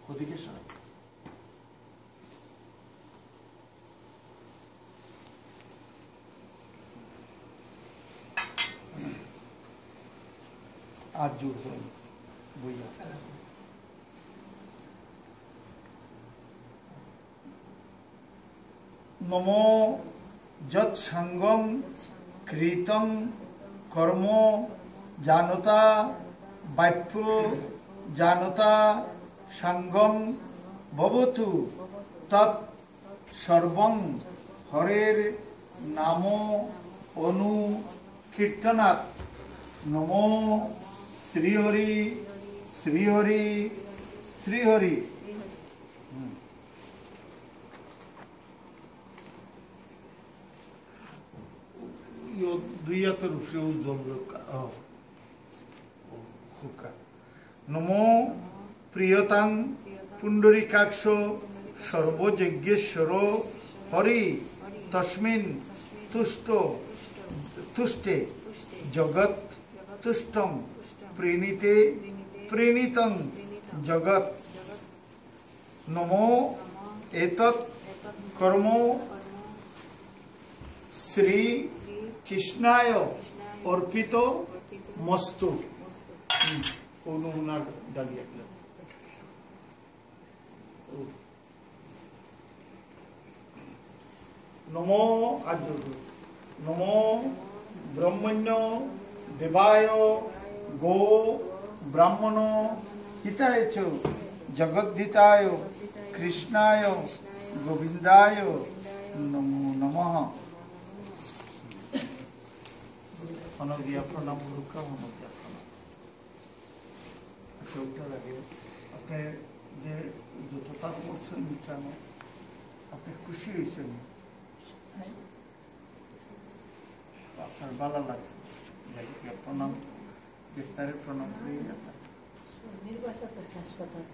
ওদিকে সরাই। आज जुड़ गए भैया नमो जत संगम कृतम कर्म जानता वाप्य जानता संगम भवतु तत् सर्वं हरेर नामो अनु कीर्तनात् नमो श्री हरि श्री हरि श्री हरि। यो दुइयातर ऊपरे उज्जवल हुक्का नमो प्रियतां पुंडरीकाक्ष सर्वयज्ञेश्वर हरि तस्मिन् तुष्टो तुष्टे जगत तुष्टं प्रणीते प्रणीतं जगत नमो एतत् कर्म श्री कृष्णाय अर्पितो मस्तु। नमूनार डालिया नमो आज नमो ब्रह्मण्य देवाय गो ब्राह्मण हिताय च जगद्धिताय कृष्णाय गोविंदाय नमो नमः। अनदिया प्रणाम रुका अनदिया प्रणाम। अच्छा उठा लगे अपने जे जो तोता করছেন মিটানো আপনি খুশি হয়েছেন আপনার ভালো লাগছে দেখে প্রণাম গ্রেফতারের প্রণাম করে নির্বাচন হাসপাতাল